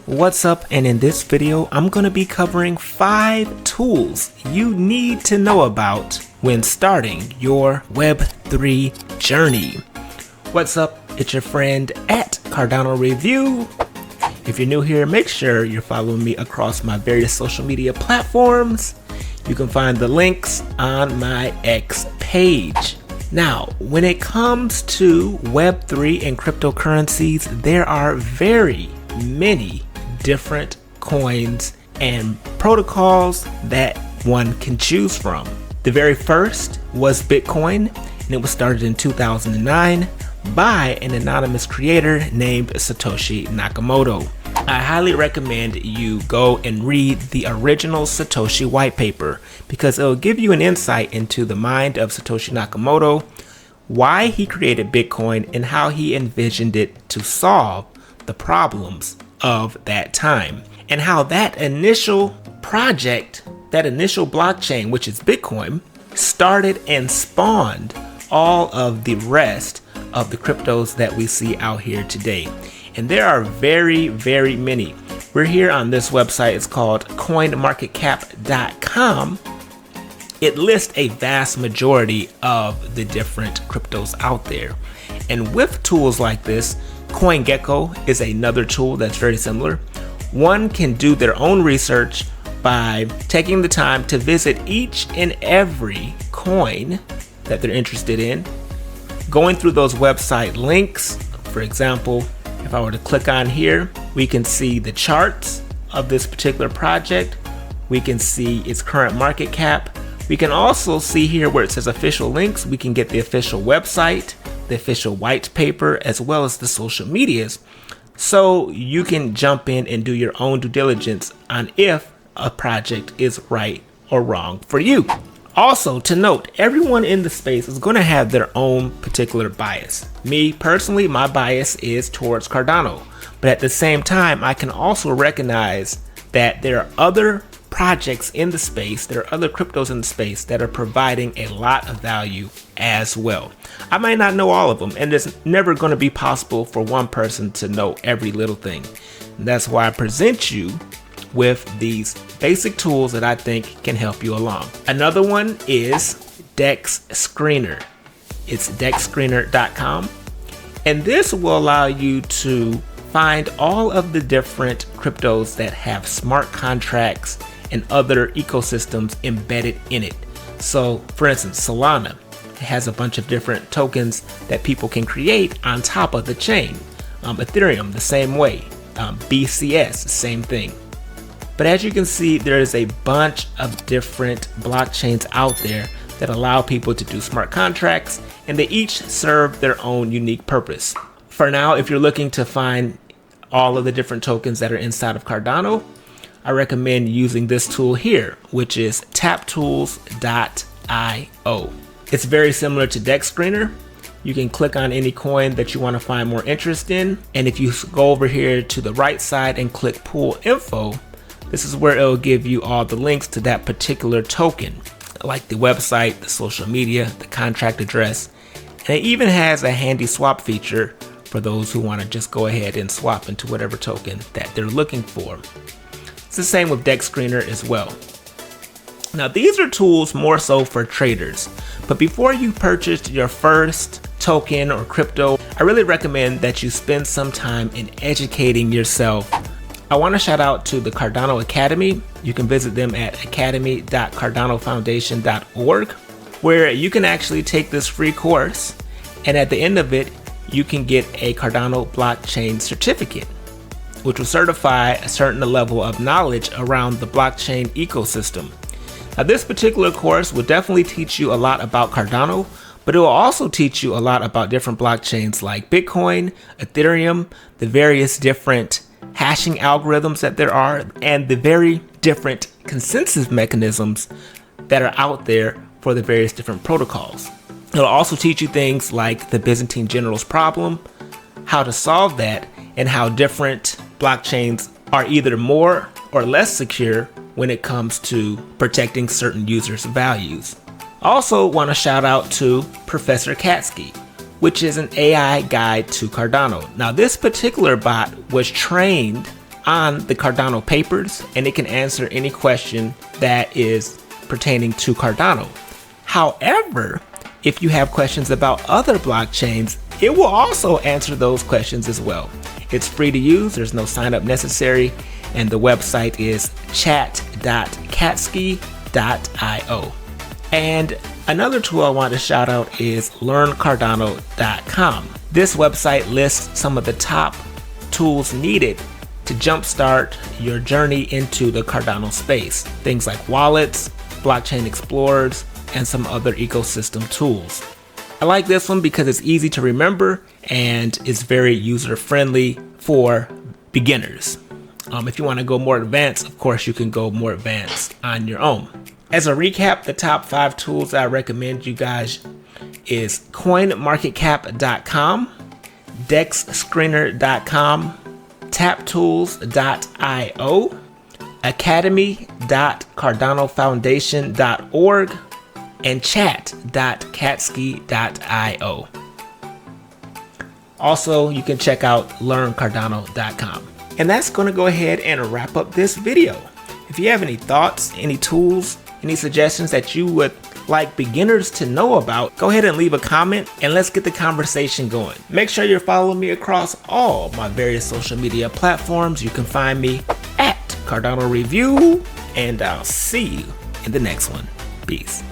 What's up, and in this video I'm going to be covering 5 tools you need to know about when starting your Web3 journey. What's up, it's your friend at Cardano Review. If you're new here, make sure you're following me across my various social media platforms. You can find the links on my X page. Now, when it comes to Web3 and cryptocurrencies, there are very many different coins and protocols that one can choose from. The very first was Bitcoin, and it was started in 2009 by an anonymous creator named Satoshi Nakamoto. I highly recommend you go and read the original Satoshi white paper because it'll give you an insight into the mind of Satoshi Nakamoto, why he created Bitcoin, and how he envisioned it to solve the problems of that time, and how that initial project, that initial blockchain, which is Bitcoin, started and spawned all of the rest of the cryptos that we see out here today. And there are very, very many. We're here on this website. It's called coinmarketcap.com. It lists a vast majority of the different cryptos out there. And with tools like this, CoinGecko is another tool that's very similar. One can do their own research by taking the time to visit each and every coin that they're interested in, going through those website links. For example, if I were to click on here, we can see the charts of this particular project. We can see its current market cap. We can also see here where it says official links. We can get the official website, the official white paper, as well as the social medias. So you can jump in and do your own due diligence on if a project is right or wrong for you. Also to note, everyone in the space is going to have their own particular bias. Me personally, my bias is towards Cardano, but at the same time, I can also recognize that there are other projects in the space, there are other cryptos in the space that are providing a lot of value as well. I might not know all of them, and it's never going to be possible for one person to know every little thing. And that's why I present you with these basic tools that I think can help you along. Another one is Dex Screener. It's dexscreener.com, and this will allow you to find all of the different cryptos that have smart contracts and other ecosystems embedded in it. So for instance, Solana has a bunch of different tokens that people can create on top of the chain. Ethereum, the same way. BCS, same thing. But as you can see, there is a bunch of different blockchains out there that allow people to do smart contracts, and they each serve their own unique purpose. For now, if you're looking to find all of the different tokens that are inside of Cardano, I recommend using this tool here, which is taptools.io. It's very similar to Dex Screener. You can click on any coin that you want to find more interest in, and if you go over here to the right side and click pool info, this is where it'll give you all the links to that particular token, like the website, the social media, the contract address, and it even has a handy swap feature for those who want to just go ahead and swap into whatever token that they're looking for. It's the same with Dex Screener as well. Now these are tools more so for traders, but before you purchase your first token or crypto, I really recommend that you spend some time in educating yourself. I want to shout out to the Cardano Academy. You can visit them at academy.cardanofoundation.org, where you can actually take this free course, and at the end of it, you can get a Cardano blockchain certificate, which will certify a certain level of knowledge around the blockchain ecosystem. Now this particular course will definitely teach you a lot about Cardano, but it will also teach you a lot about different blockchains like Bitcoin, Ethereum, the various different hashing algorithms that there are, and the very different consensus mechanisms that are out there for the various different protocols. It'll also teach you things like the Byzantine generals problem, how to solve that, and how different blockchains are either more or less secure when it comes to protecting certain users' values. I also want to shout out to Professor Katsky, which is an AI guide to Cardano. Now this particular bot was trained on the Cardano papers, and it can answer any question that is pertaining to Cardano. However, if you have questions about other blockchains, it will also answer those questions as well. It's free to use, there's no sign up necessary, and the website is chat.katsky.io. And another tool I want to shout out is learncardano.com. This website lists some of the top tools needed to jumpstart your journey into the Cardano space. Things like wallets, blockchain explorers, and some other ecosystem tools. I like this one because it's easy to remember and is very user friendly for beginners. If you want to go more advanced, of course, you can go more advanced on your own. As a recap, the top 5 tools I recommend you guys is coinmarketcap.com, dexscreener.com, taptools.io, academy.cardanofoundation.org, and chat.katsky.io. Also, you can check out learncardano.com. And that's going to go ahead and wrap up this video. If you have any thoughts, any tools, any suggestions that you would like beginners to know about, go ahead and leave a comment and let's get the conversation going. Make sure you're following me across all my various social media platforms. You can find me at Cardano Review, and I'll see you in the next one. Peace.